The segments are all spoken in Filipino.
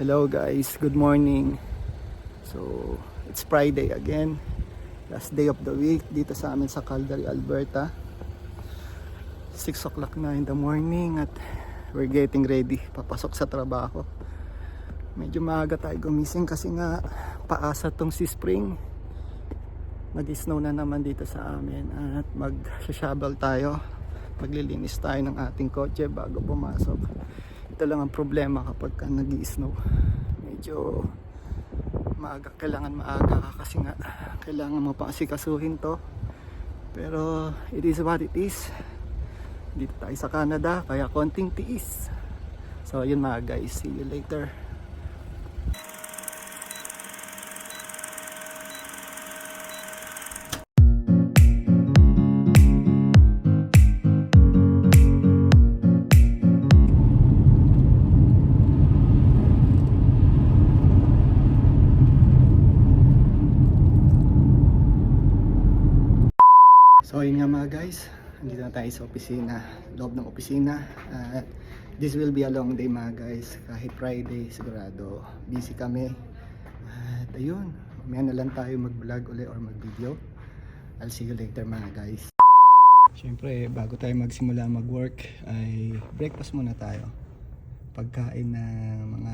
Hello guys, good morning. So, it's Friday again. Last day of the week dito sa amin sa Calgary, Alberta. 6 o'clock na in the morning at we're getting ready. Papasok sa trabaho. Medyo maaga tayo gumising kasi nga paasa tong si Spring. Mag-snow na naman dito sa amin at mag-shovel tayo. Maglilinis tayo ng ating kotse bago pumasok. Ito lang ang problema kapag nag-i-snow. Medyo maaga, kailangan maaga kasi nga kailangan mo pang asikasuhin to. Pero it is what it is. Dito tayo sa Canada, kaya konting tiis. So yun mga guys, see you later. So yun nga mga guys, nandito na tayo sa opisina, loob ng opisina. At this will be a long day mga guys, kahit Friday sigurado busy kami. At ayun, mamaya na lang tayo mag-vlog ulit or mag-video. I'll see you later mga guys. Siyempre bago tayo magsimula mag-work ay breakfast muna tayo. Pagkain ng mga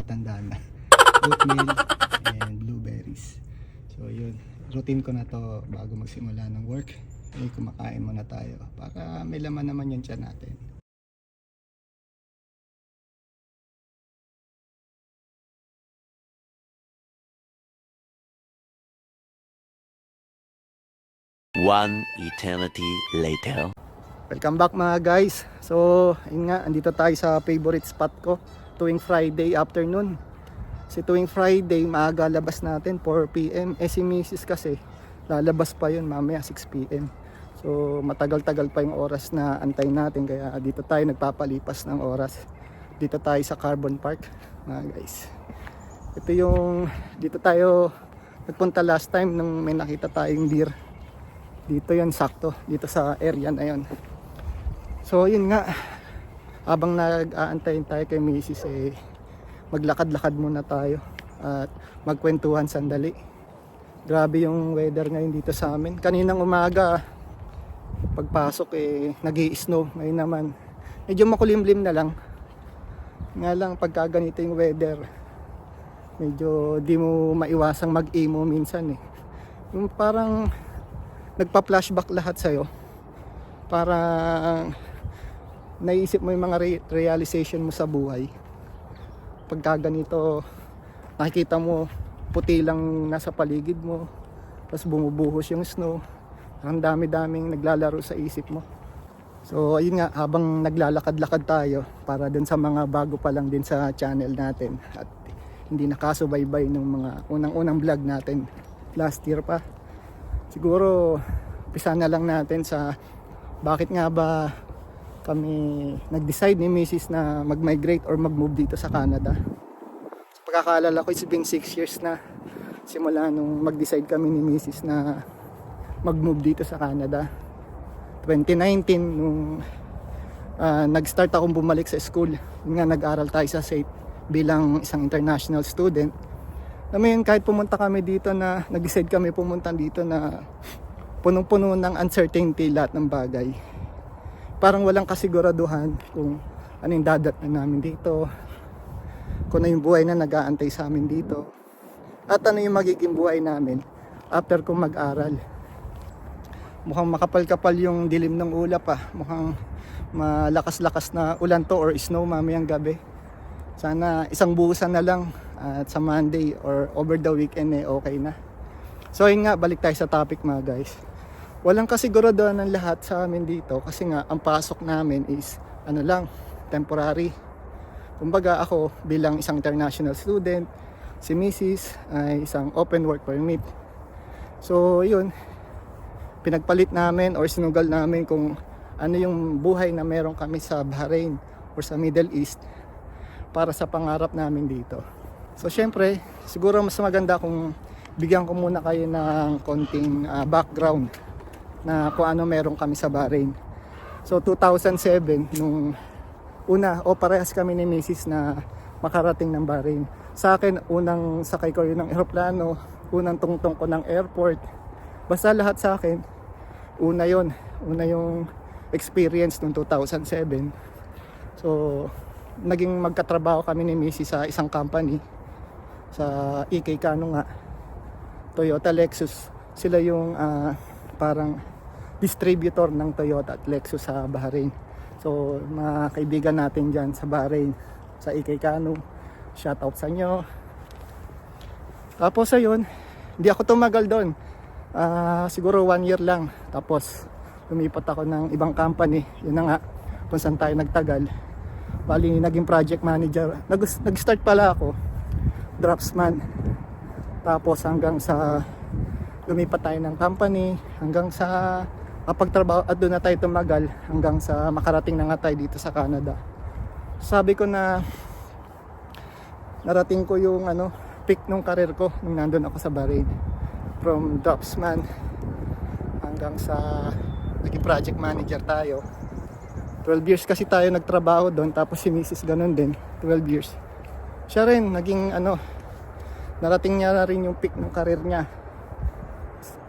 tandaan na oatmeal and blueberries. So yun, routine ko na to bago magsimula ng work. Ay kumakain muna tayo para may laman naman yung tiyan natin. One eternity later. Welcome back mga guys. So yun nga, andito tayo sa favorite spot ko tuwing Friday afternoon. Kasi tuwing Friday maaga labas natin 4 PM. Si Mrs. kasi lalabas pa yun mamaya 6 PM. So matagal-tagal pa yung oras na antayin natin, kaya dito tayo nagpapalipas ng oras. Dito tayo sa Carbon Park mga guys. Ito yung dito tayo nagpunta last time nung may nakita tayong deer. Dito yun sakto, dito sa area na yun. So yun nga, habang nag-aantayin tayo kay Mrs. maglakad-lakad muna tayo at magkwentuhan sandali. Grabe yung weather ngayon dito sa amin. Kaninang umaga pagpasok nag-i-snow. Ngayon naman medyo makulimlim na lang. Nga lang pagka ganito yung weather, medyo di mo maiwasang mag-emo minsan Yung parang nagpa-flashback lahat sa'yo. Parang naisip mo yung mga realization mo sa buhay. Pagka ganito, nakikita mo puti lang nasa paligid mo, tapos bumubuhos yung snow. Ang dami-daming naglalaro sa isip mo. So ayun nga, habang naglalakad-lakad tayo para dun sa mga bago pa lang din sa channel natin at hindi nakasubaybay ng mga unang-unang vlog natin last year pa, siguro umpisa na lang natin sa bakit nga ba kami nag-decide ni Mrs. na mag-migrate or mag-move dito sa Canada. Sa pagkakaalala ko, it's been 6 years na simula nung mag-decide kami ni Mrs. na mag-move dito sa Canada. 2019 nung nag-start akong bumalik sa school. Yun nga, nag-aral tayo sa SAIT bilang isang international student. Namin kahit pumunta kami dito na nag-decide kami pumunta dito na punong-puno ng uncertainty lahat ng bagay. Parang walang kasiguraduhan kung ano yung dadatnan namin dito, kung ano yung buhay na nag-aantay sa amin dito, at ano yung magiging buhay namin after kong mag-aral. Mukhang makapal-kapal yung dilim ng ulap mukhang malakas-lakas na ulan to or snow mamayang gabi. Sana isang buhusan na lang at sa Monday or over the weekend okay na. So yun nga, balik tayo sa topic mga guys. Walang kasiguraduhan ng lahat sa amin dito kasi nga ang pasok namin is temporary. Kumbaga ako bilang isang international student, si Mrs. ay isang open work permit. So yun, pinagpalit namin or sinugal namin kung ano yung buhay na meron kami sa Bahrain or sa Middle East para sa pangarap namin dito. So syempre, siguro mas maganda kung bigyan ko muna kayo ng konting background na kung ano meron kami sa Bahrain. So 2007 nung una, parehas kami ni Mrs. na makarating ng Bahrain. Sa akin, unang sakay ko yun ng eroplano, unang tungtong ko ng airport. Basta lahat sa akin, una yung experience noong 2007. So, naging magkatrabaho kami ni Missy sa isang company, sa EK Kano nga, Toyota Lexus. Sila yung parang distributor ng Toyota at Lexus sa Bahrain. So, mga kaibigan natin dyan sa Bahrain, sa EK Kano, shout out sa inyo. Tapos ayun, hindi ako tumagal doon. Siguro 1 year lang. Tapos lumipat ako ng ibang company. Yun na nga, kung saan tayo nagtagal. Bali, naging project manager. Nag-start pala ako, draftsman. Tapos hanggang sa lumipat tayo ng company, hanggang sa pagtrabaho at doon na tayo tumagal, hanggang sa makarating na nga tayo dito sa Canada. Sabi ko na narating ko yung peak nung career ko nung nandun ako sa Bahrain. From draftsman hanggang sa naging project manager tayo. 12 years kasi tayo nagtrabaho doon, tapos si Mrs. ganun din, 12 years. Siya rin, naging narating niya na rin yung peak ng career niya.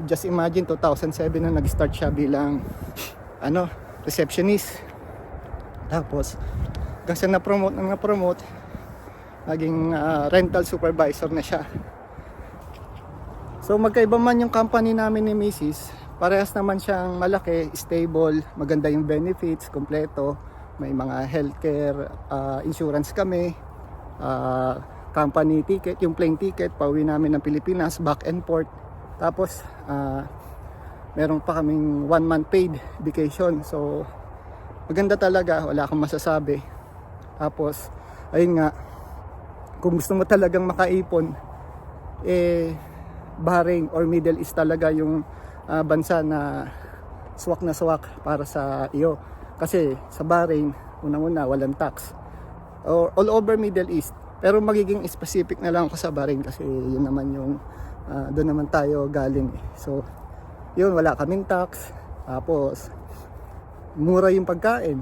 Just imagine, 2007 na nag-start siya bilang receptionist. Tapos hanggang sa na-promote, naging rental supervisor na siya. So magkaiba man yung company namin ni Mrs., parehas naman siyang malaki, stable, maganda yung benefits, kompleto. May mga healthcare, insurance kami, company ticket, yung plane ticket, pauwi namin ng Pilipinas, back and forth. Tapos meron pa kaming 1 month paid vacation. So maganda talaga, wala akong masasabi. Tapos ayun nga, kung gusto mo talagang makaipon, Bahrain or Middle East talaga yung bansa na swak para sa iyo. Kasi sa Bahrain, unang-una walang tax, or all over Middle East. Pero magiging specific na lang ako sa Bahrain kasi yun naman yung doon naman tayo galing. So yun, wala kaming tax. Tapos mura yung pagkain.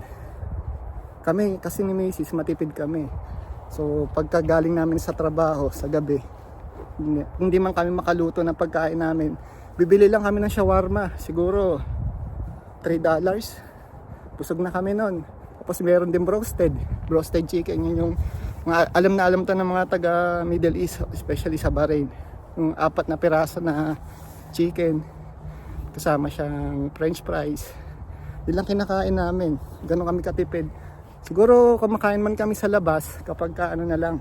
Kami kasi ni Macy's, matipid kami. So pagka galing namin sa trabaho sa gabi, hindi man kami makaluto ng pagkain namin, bibili lang kami ng shawarma, siguro $3. Busog na kami nun. Tapos meron din roasted chicken. Yun yung mga, alam na alam to ng mga taga Middle East, especially sa Bahrain. Yung 4 na piraso na chicken, kasama siyang french fries. Yun lang kinakain namin. Ganun kami katipid. Siguro kumakain man kami sa labas kapag na lang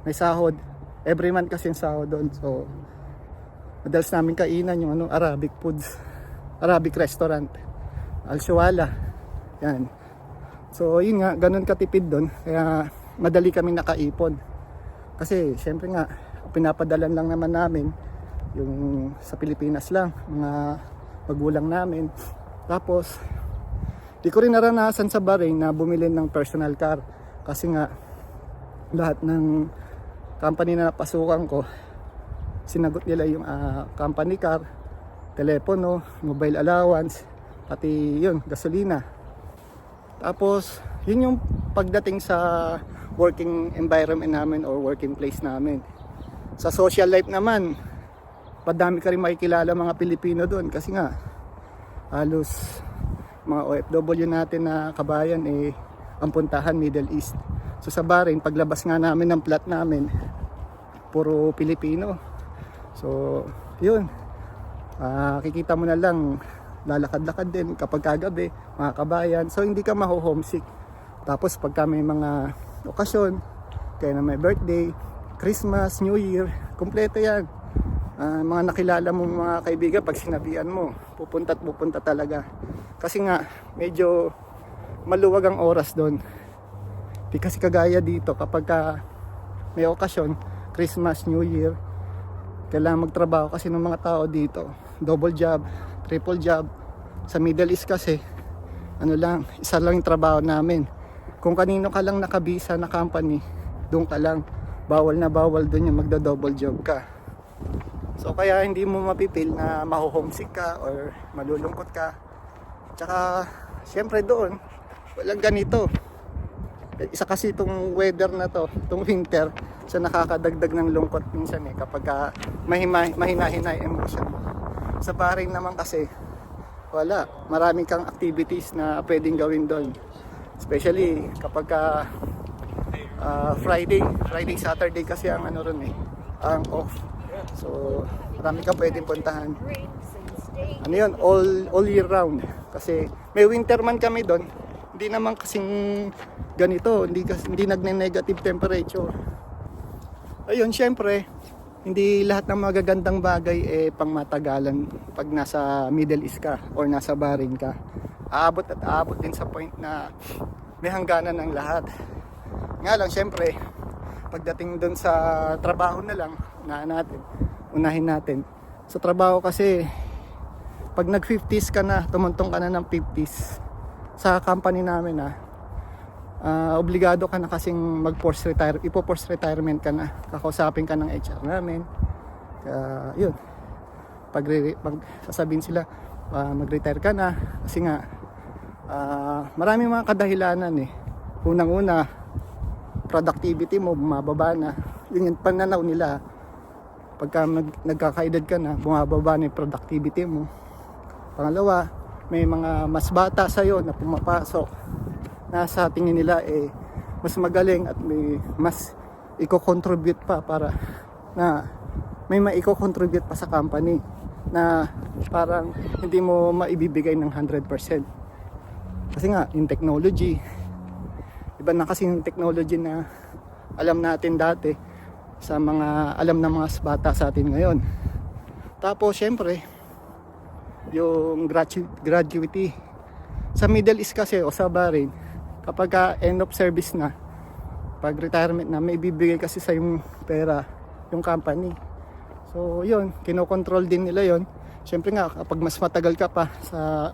may sahod. Every month kasi yung sahod doon. So madalas namin kainan yung Arabic foods, Arabic restaurant, Al-Shawala. Yan. So yun nga, ganun katipid doon. Kaya madali kami nakaipon. Kasi syempre nga, pinapadalan lang naman namin yung sa Pilipinas lang, mga magulang namin. Tapos di ko rin naranasan sa Bahrain na bumili ng personal car. Kasi nga, lahat ng company na napasukan ko, sinagot nila yung company car, telepono, mobile allowance, pati yun, gasolina. Tapos yun yung pagdating sa working environment namin or working place namin. Sa social life naman, padami ka rin makikilala mga Pilipino doon kasi nga halos mga OFW natin na kabayan ang puntahan Middle East. So sa Bahrain, paglabas nga namin ng plat namin, puro Pilipino. So yun, kikita mo na lang, lalakad-lakad din kapag kagabi, mga kabayan. So hindi ka maho-homesick. Tapos pagka may mga okasyon, kaya na may birthday, Christmas, New Year, kompleto yan. Mga nakilala mo mga kaibigan, pag sinabihan mo, pupunta at pupunta talaga. Kasi nga, medyo maluwag ang oras doon. Di kasi kagaya dito, kapag may okasyon, Christmas, New Year, kailangan magtrabaho kasi ng mga tao dito. Double job, triple job. Sa Middle East kasi, isa lang yung trabaho namin. Kung kanino ka lang nakabisa na company, doon ka lang. Bawal na bawal doon yung magda-double job ka. So kaya hindi mo mapipil na maho-homesick ka or malulungkot ka. Tsaka syempre doon walang ganito. Isa kasi itong weather na to, itong winter, sa nakakadagdag ng lungkot minsan kapag mahina-hina yung emotion mo. Sa Bahrain naman kasi wala, maraming kang activities na pwedeng gawin doon, especially kapag Friday, Saturday kasi ang ano ron ang off. So marami kang pwedeng puntahan. Ano yun, all year round. Kasi may winter man kami doon, hindi naman kasing ganito, hindi nagne-negative temperature. Ayun, syempre hindi lahat ng magagandang bagay pangmatagalan pag nasa Middle East ka or nasa Bahrain ka. Aabot din sa point na may hangganan ng lahat. Nga lang, syempre pagdating doon sa trabaho na lang, unahin natin. Sa trabaho kasi, pag nag-50s ka na, tumuntong ka na ng 50s, sa company namin obligado ka na kasing ipo-force retirement ka na. Kakausapin ka ng HR namin. Yun. Pag sasabihin sila, mag-retire ka na. Kasi nga, maraming mga kadahilanan Unang-una, productivity mo, bumababa na. Yun yung pananaw nila. Pagka nagkakaedad ka na, bumababa na yung productivity mo. Pangalawa, may mga mas bata sa'yo na pumapasok na sa tingin nila mas magaling at may mas i-contribute pa para na may mai-contribute pa sa company na parang hindi mo maibibigay ng 100%. Kasi nga, yung technology, iba na kasi yung technology na alam natin dati sa mga alam ng mga bata sa atin ngayon. Tapos syempre, yung gratuity sa Middle East kasi o sa Bahrain, kapag end of service na, pag retirement na, may bibigay kasi sa yung pera yung company. So yun, kinokontrol din nila yun. Syempre nga, kapag mas matagal ka pa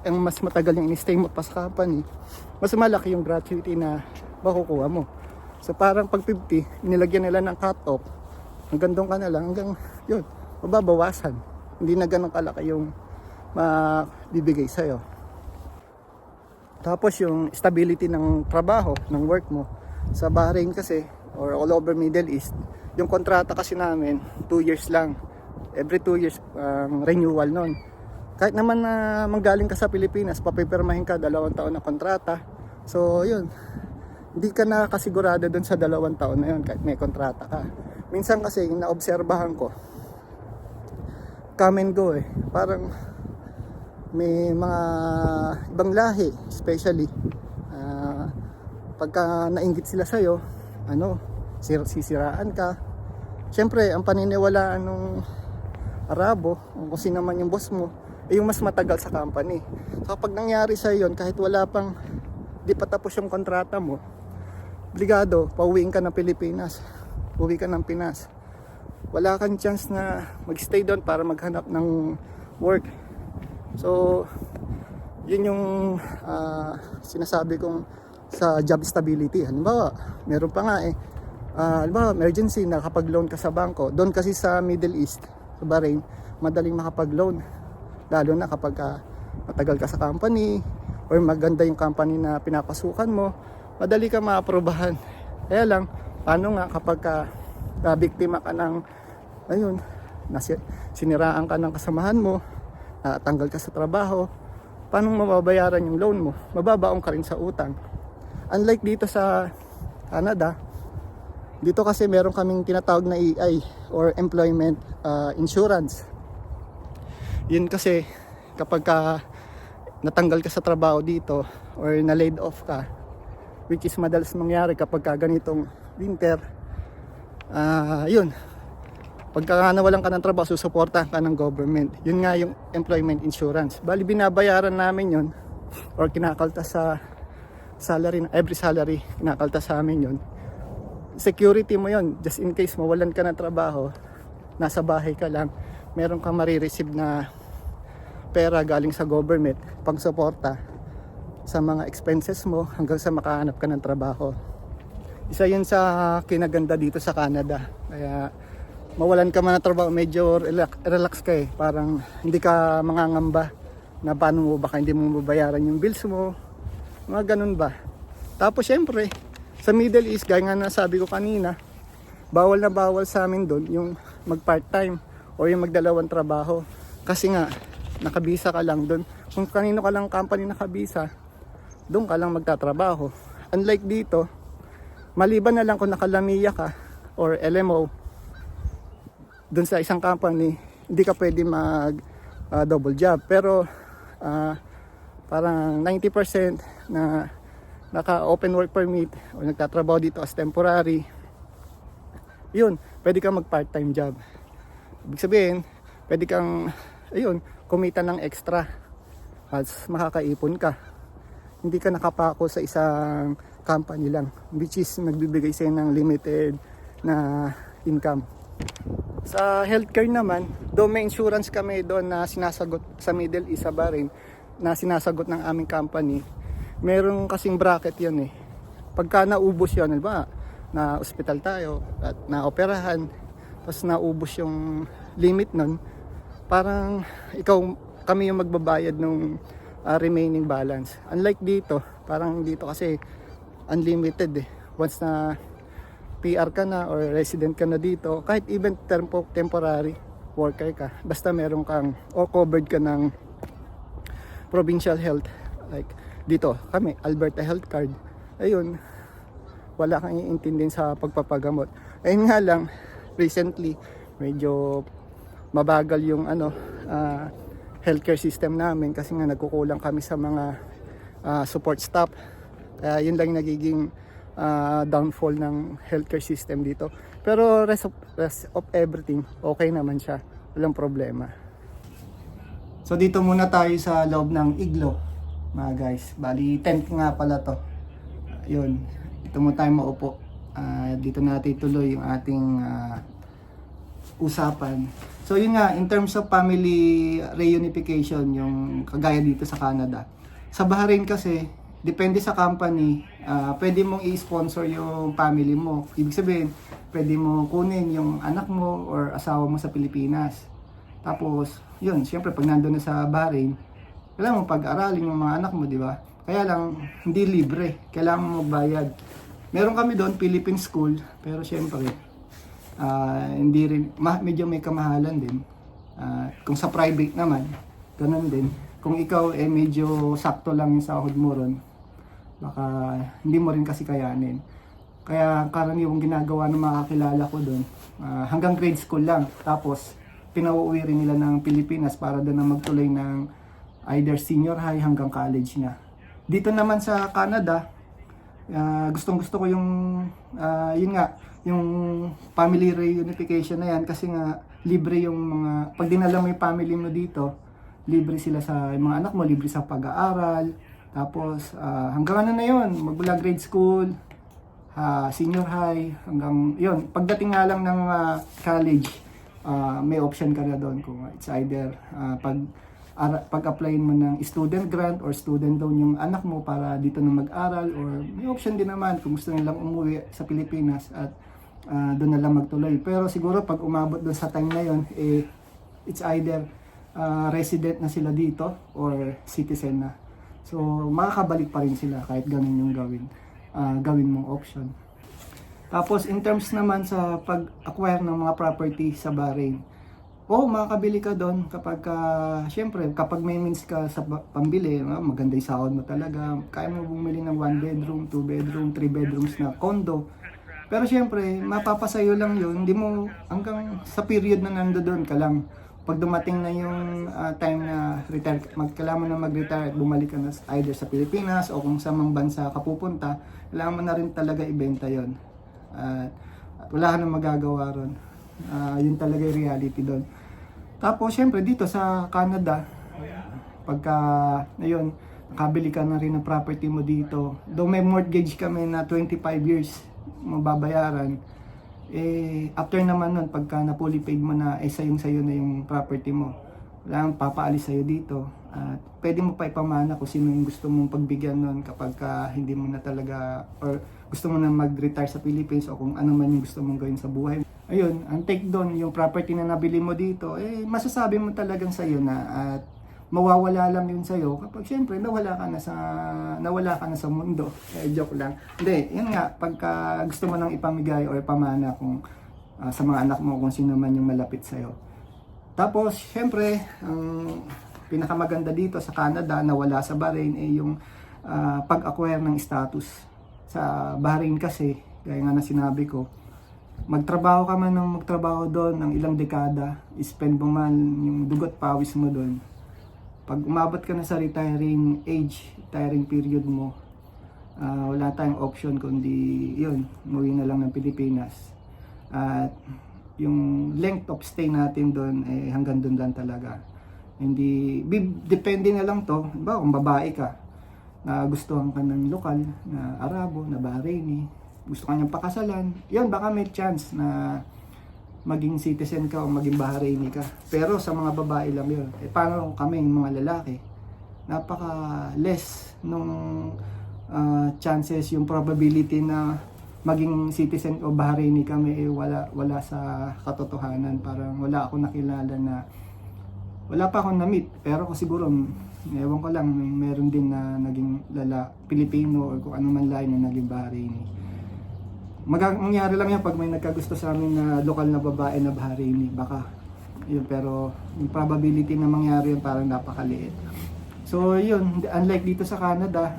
mas matagal yung in-stay mo pa sa company, mas malaki yung gratuity na makukuha mo. So parang pag 50, nilagyan nila ng cut-off, hanggang doon ka na lang, hanggang yun, mababawasan. Hindi na ganun kalaki yung mabibigay sa'yo. Tapos yung stability ng trabaho, ng work mo sa Bahrain kasi, or all over Middle East, yung kontrata kasi namin 2 years lang. Every 2 years renewal nun. Kahit naman na manggaling ka sa Pilipinas, papipirmahin ka 2 taon na kontrata. So yun, hindi ka na kasigurado dun sa 2 taon na yun kahit may kontrata ka. Minsan kasi yung naobserbahan ko, come and go parang may mga ibang lahi, especially pagka nainggit sila sa'yo, sisiraan ka. Siyempre, ang paniniwalaan ng Arabo, kung sino man yung boss mo, yung mas matagal sa company. So kapag nangyari sa'yo yun, kahit wala pang, di pa tapos yung kontrata mo, obligado, pauwiin ka ng Pilipinas, uwi ka ng Pinas. Wala kang chance na magstay doon para maghanap ng work. So yun yung sinasabi kong sa job stability. Halimbawa, meron pa nga halimbawa, emergency, nakapag-loan ka sa bangko. Doon kasi sa Middle East, sa Bahrain, madaling makapag-loan. Lalo na kapag matagal ka sa company or maganda yung company na pinapasukan mo, madali ka maaprobahan. Kaya lang, paano nga kapag biktima ka ng siniraan ka ng kasamahan mo, tanggal ka sa trabaho, paano mababayaran yung loan mo? Mababaong ka rin sa utang. Unlike dito sa Canada, dito kasi meron kaming tinatawag na EI or Employment Insurance. Yun kasi kapag natanggal ka sa trabaho dito or na-laid off ka, which is madalas mangyari kapag ganitong winter, yun, pagka nawalan ka ng trabaho, susuportahan ka ng government. Yun nga yung employment insurance. Bali, binabayaran namin yun or kinakaltas sa salary, every salary kinakaltas sa amin yun. Security mo yun, just in case mawalan ka ng trabaho, nasa bahay ka lang, meron kang marireceive na pera galing sa government pang suporta sa mga expenses mo hanggang sa makahanap ka ng trabaho. Isa yun sa kinaganda dito sa Canada. Kaya mawalan ka man ng trabaho, medyo relax ka parang hindi ka mangangamba na paano mo baka hindi mo mabayaran yung bills mo, mga ganun ba. Tapos syempre Sa Middle East, gaya nga nasabi ko kanina, bawal na bawal sa amin doon yung mag part-time o yung magdalawang trabaho. Kasi nga, nakabisa ka lang doon. Kung kanino ka lang company nakabisa, doon ka lang magtatrabaho. Unlike dito, maliban na lang kung nakalamiya ka or LMO, doon sa isang company, hindi ka pwede mag double job. Pero parang 90% na naka open work permit o nagtatrabaho dito as temporary, yun, pwede kang mag part-time job. Ibig sabihin, pwede kang kumita ng extra as makakaipon ka. Hindi ka nakapako sa isang company lang, which is nagbibigay sa'yo ng limited na income. Sa healthcare naman, though may insurance kami doon na sinasagot sa Middle East, sa Bahrain, na sinasagot ng aming company, meron kasing bracket yun eh. Pagka naubos yun, ba, na hospital tayo at naoperahan, tapos naubos yung limit nun, parang kami yung magbabayad ng remaining balance. Unlike dito, parang dito kasi unlimited eh. Once na PR ka na or resident ka na dito, kahit even temporary worker ka, basta meron kang o covered ka ng provincial health, like dito kami Alberta Health Card, ayun, wala kang iintindihin sa pagpapagamot. Ayun nga lang, recently medyo mabagal yung healthcare system namin kasi nga nagkukulang kami sa mga support staff. Kaya yun lang nagiging downfall ng healthcare system dito. Pero rest of everything, okay naman siya. Walang problema. So dito muna tayo sa loob ng iglo, mga guys. Bali, tent nga pala to. Yun, dito muna tayo maupo. Dito natin tuloy yung ating usapan. So yun nga, in terms of family reunification, yung kagaya dito sa Canada. Sa Bahrain kasi, depende sa company, pwede mong i-sponsor yung family mo. Ibig sabihin, pwede mo kunin yung anak mo or asawa mo sa Pilipinas. Tapos, yun, siyempre pag nandun na sa Bahrain, kailangan mo pag-aralin yung mga anak mo, di ba? Kaya lang, hindi libre. Kailangan mo magbayad. Meron kami doon, Philippine school, pero siyempre, hindi rin, medyo may kamahalan din. Kung sa private naman, ganun din. Kung ikaw medyo sakto lang yung sahod mo ron, baka hindi mo rin kasi kayanin. Kaya karaniwang ginagawa ng mga kakilala ko doon, hanggang grade school lang. Tapos pinauwi rin nila ng Pilipinas para doon na magtuloy ng either senior high hanggang college na. Dito naman sa Canada, gustong gusto ko yung yun nga, yung family reunification na yan, kasi nga libre yung mga, pag dinala mo yung family mo dito, libre sila sa mga anak mo, libre sa pag-aaral. Tapos hanggang ano na yun, magmula grade school, senior high, hanggang yun. Pagdating nga lang ng college, may option ka na doon kung it's either pag-applyin mo ng student grant or student loan yung anak mo para dito na mag-aral, or may option din naman kung gusto nilang umuwi sa Pilipinas at doon na lang magtuloy. Pero siguro pag umabot doon sa time na yun, it's either resident na sila dito or citizen na. So makakabalik pa rin sila kahit ganun yung gawin mong option. Tapos in terms naman sa pag-acquire ng mga property sa Bahrain, makakabili ka doon kapag syempre kapag may means ka sa pambili, maganda yung sahod mo talaga, kaya mo bumili ng 1 bedroom, 2 bedroom, 3 bedrooms na condo. Pero syempre mapapasayo lang yun, hindi mo hanggang sa period na nandoon ka lang. Pag dumating na yung time na retire, kailangan mo na mag-retire at bumalik ka na either sa Pilipinas o kung sa mang bansa ka pupunta, kailangan mo na rin talaga ibenta yon. At wala ka nang magagawa ron. Yun talaga yung reality doon. Tapos syempre dito sa Canada, pagka ayun, nakabili ka na rin ng property mo dito, though may mortgage kami na 25 years mababayaran, after naman nun, pagka na-fully paid mo na, sayo na yung property mo, wala nang papaalis sa'yo dito. At pwede mo pa ipamana kung sino yung gusto mong pagbigyan nun kapag hindi mo na talaga, or gusto mo na mag-retire sa Philippines, o kung ano man yung gusto mong gawin sa buhay. Ayun, ang take doon, yung property na nabili mo dito, masasabi mo talagang sa'yo na, at mawawala lang yun sa'yo kapag syempre nawala ka na sa mundo. Joke lang. Hindi, yun nga, pagka gusto mo nang ipamigay o ipamana kung sa mga anak mo, kung sino man yung malapit sa'yo. Tapos, syempre, ang pinakamaganda dito sa Canada na wala sa Bahrain ay yung pag-acquire ng status. Sa Bahrain kasi, gaya nga na sinabi ko, magtrabaho ka man ng magtrabaho doon ng ilang dekada, spend mo man yung dugot pawis mo doon. Pag umabot ka na sa retiring age, retiring period mo, wala tayong option kundi yun, umuwi na lang ng Pilipinas. At yung length of stay natin doon hanggang doon lang talaga. Hindi, depende na lang to, ba kung babae ka, na gustuhan ka ng lokal, na Arabo, na Bahraini, gusto ka niyang pakasalan, yan baka may chance na maging citizen ka o maging Bahraini ka. Pero sa mga babae lang yun. Paano kami, mga lalaki? Napaka less nung chances, yung probability na maging citizen o Bahraini kami wala sa katotohanan. Parang wala ako nakilala na, wala pa akong na-meet. Pero siguro, ewan ko lang, meron din na naging Pilipino o kung ano man lain na naging Bahraini. Mangyari lang yan pag may nagkagusto sa amin na lokal na babae na Bahraini, baka yun, pero yung probability na mangyari yun parang napakaliit. So yun, unlike dito sa Canada,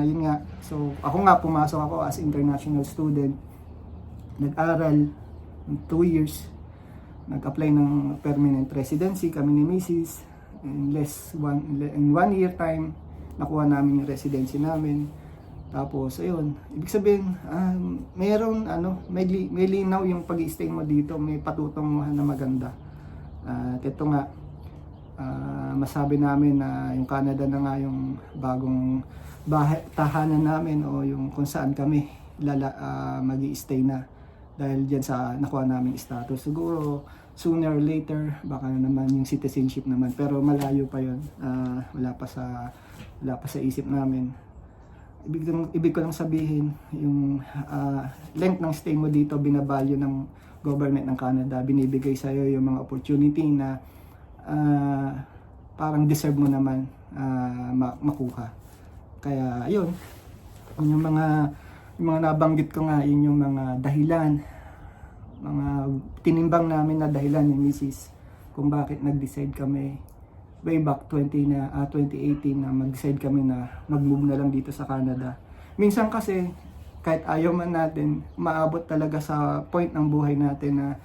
yun nga, so ako nga pumasok ako as international student, nag-aral 2 years, nag-apply ng permanent residency kami ni Mrs. In 1 year time nakuha namin yung residency namin. Tapos, ayun, ibig sabihin, may linaw yung pag-i-stay mo dito, may patutunguhan na maganda. At ito nga, masabi namin na yung Canada na nga yung bagong tahanan namin o yung kung saan kami mag-i-stay na dahil dyan sa nakuha namin status. Siguro, sooner or later, baka naman yung citizenship naman, pero malayo pa yun, wala pa sa isip namin. Ibig ko lang sabihin, yung length ng stay mo dito, binabalyo ng government ng Canada, binibigay sa'yo yung mga opportunity na parang deserve mo naman makuha. Kaya yun, yung mga nabanggit ko nga, yun yung mga dahilan, mga tinimbang namin na dahilan ni Mrs. kung bakit nag-decide kami way back 2018 na mag-decide kami na mag-move na lang dito sa Canada. Minsan kasi, kahit ayaw man natin, maabot talaga sa point ng buhay natin na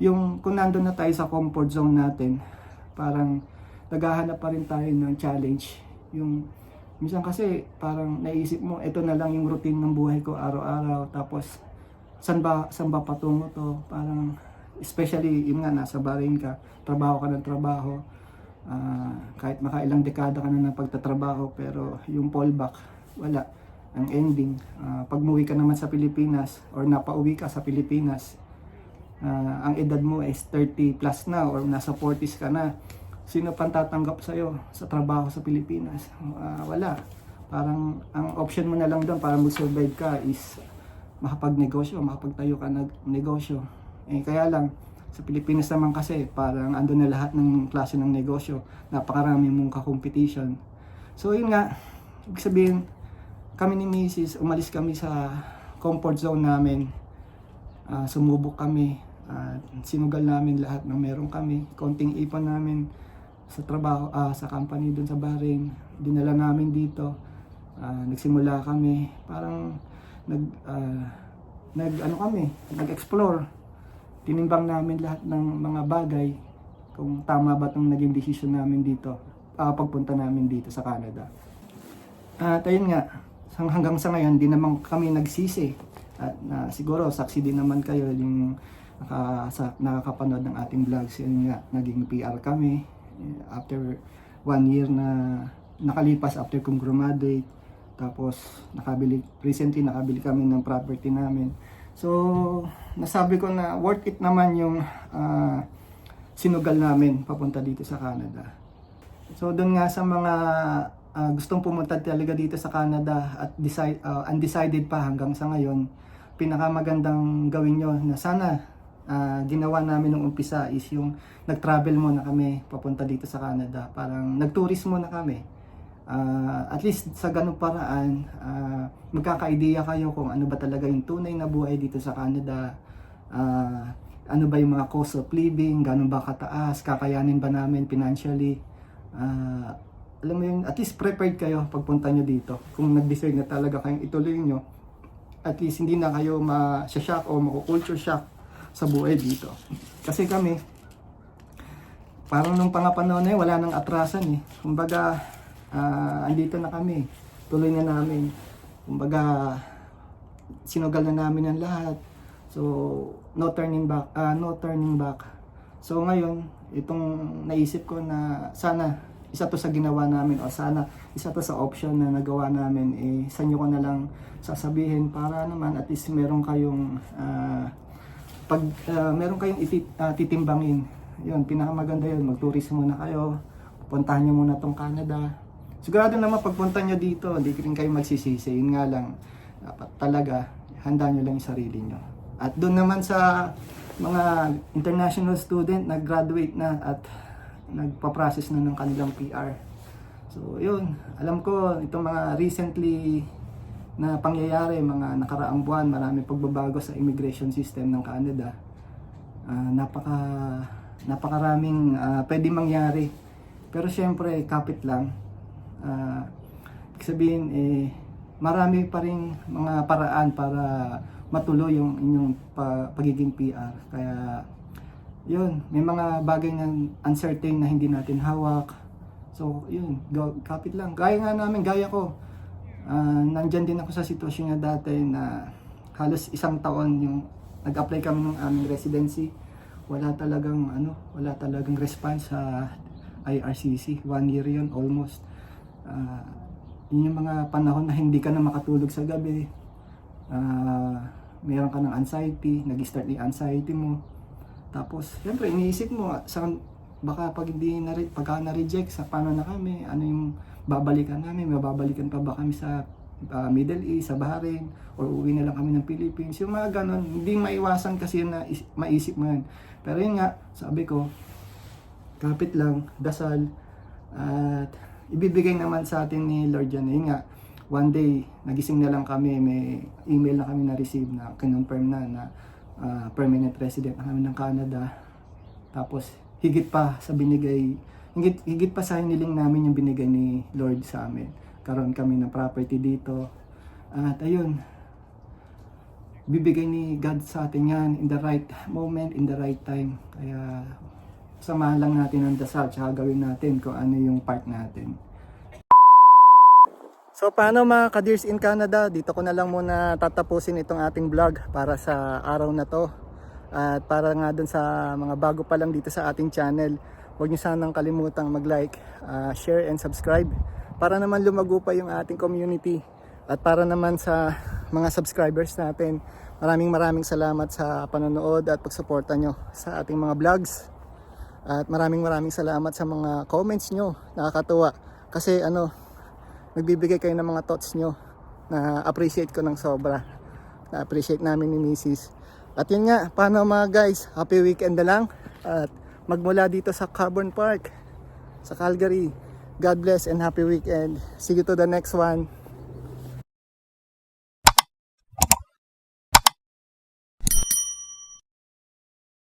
yung kung nandun na tayo sa comfort zone natin, parang naghahanap pa rin tayo ng challenge. Yung minsan kasi parang naisip mo, ito na lang yung routine ng buhay ko araw-araw, tapos saan ba patungo to? Parang especially yung nga nasa Bahrain ka, trabaho ka ng trabaho. Kahit makailang dekada ka na ng pagtatrabaho, pero yung fallback, wala. Ang ending, pag muwi ka naman sa Pilipinas or napauwi ka sa Pilipinas, ang edad mo is 30 plus na or nasa 40s ka na, sino pang tatanggap sa'yo sa trabaho sa Pilipinas? Wala. Parang ang option mo na lang doon para mag-survive ka is makapagnegosyo, makapagtayo ka ng negosyo. Kaya lang, sa Pilipinas naman kasi, parang andun na lahat ng klase ng negosyo. Napakarami mong ka-competition. So yun nga, ibig sabihin, kami ni Mrs. umalis kami sa comfort zone namin. Sumubok kami. Sinugal namin lahat ng meron kami. Konting ipon namin sa trabaho, sa company dun sa Bahrain. Dinala namin dito. Nagsimula kami. Parang nag-explore. Tinimbang namin lahat ng mga bagay kung tama ba itong naging decision namin dito, pagpunta namin dito sa Canada. At ayun nga, hanggang sa ngayon, di naman kami nagsisi. At siguro, saksi din naman kayo yung nakakapanood ng ating vlogs. Yun nga, naging PR kami after 1 year na nakalipas after kong graduate. Tapos, recently nakabili kami ng property namin. So, nasabi ko na worth it naman yung sinugal namin papunta dito sa Canada. So, doon nga sa mga gustong pumunta talaga dito sa Canada at undecided pa hanggang sa ngayon, pinakamagandang gawin nyo na sana ginawa namin nung umpisa is yung nag-travel muna kami papunta dito sa Canada. Parang nag-tourist muna kami. At least sa ganung paraan, magkaka-idea kayo kung ano ba talaga yung tunay na buhay dito sa Canada. Ano ba yung mga cost of living, gano'n ba kataas, kakayanin ba namin financially. Alam mo yun, at least prepared kayo pagpunta nyo dito. Kung nag-decide na talaga kayong ituloy nyo, at least hindi na kayo ma-shock o ma-culture shock sa buhay dito. Kasi kami, parang nung pangapanahon na yun, wala nang atrasan eh. Kumbaga, andito na kami, tuloy na namin. Kumbaga, sinugal na namin ang lahat. So, no turning back, no turning back. So ngayon, itong naisip ko na sana isa to sa ginawa namin o sana isa to sa option na nagawa namin, sa inyo ko na lang sasabihin para naman at least meron kayong meron kayong titimbangin. Yun, pinakamaganda yun, magturismo muna kayo, puntahan nyo muna tong Canada. Sigurado naman pagpunta nyo dito, hindi rin kayo magsisisi. Yun nga lang, dapat talaga handa nyo lang yung sarili nyo. At doon naman sa mga international student, nag-graduate na at nagpa-process na ng kanilang PR. So yun, alam ko itong mga recently na pangyayari, mga nakaraang buwan, maraming pagbabago sa immigration system ng Canada. Napakaraming pwede mangyari. Pero syempre, kapit lang. Ibig sabihin, marami pa rin mga paraan para matuloy yung inyong pagiging PR. Kaya, yun, may mga bagay na uncertain na hindi natin hawak. So, yun, kapit lang. Gaya nga namin, gaya ko. Nandyan din ako sa sitwasyon na dati na halos isang taon yung nag-apply kami ng aming residency. Wala talagang response sa IRCC. 1 year yun, almost. Yun yung mga panahon na hindi ka na makatulog sa gabi. Meron ka ng anxiety, nag-start yung anxiety mo. Tapos, syempre, iniisip mo, baka pagka na-reject, sa paano na kami, ano yung babalikan namin, mababalikan pa ba kami sa Middle East, sa Bahrain, or uwi na lang kami ng Philippines. Yung mga ganon, hindi maiwasan kasi na maisip mo yun. Pero yun nga, sabi ko, kapit lang, dasal, at ibibigay naman sa atin ni Lord yan. Yun nga, one day, nagising na lang kami, may email na kami na-receive na kinonfirm na permanent resident na kami ng Canada. Tapos, higit pa sa hiniling namin yung binigay ni Lord sa amin. Karoon kami ng property dito. At ayun, bibigay ni God sa atin yan in the right moment, in the right time. Kaya, samahan lang natin ang dasal, tsaka gawin natin kung ano yung part natin. So paano mga ka-Dears in Canada, dito ko na lang muna tatapusin itong ating vlog para sa araw na to. At para nga dun sa mga bago pa lang dito sa ating channel, huwag niyo sanang kalimutang mag-like, share and subscribe para naman lumago pa yung ating community. At para naman sa mga subscribers natin, maraming salamat sa panonood at pagsuporta nyo sa ating mga vlogs. At maraming salamat sa mga comments nyo, nakakatuwa. Kasi nagbibigay kayo ng mga thoughts nyo na appreciate ko ng sobra. Na-appreciate namin ni Mrs. At yun nga, paano mga guys, happy weekend na lang. At magmula dito sa Carbon Park, sa Calgary. God bless and happy weekend. See you to the next one.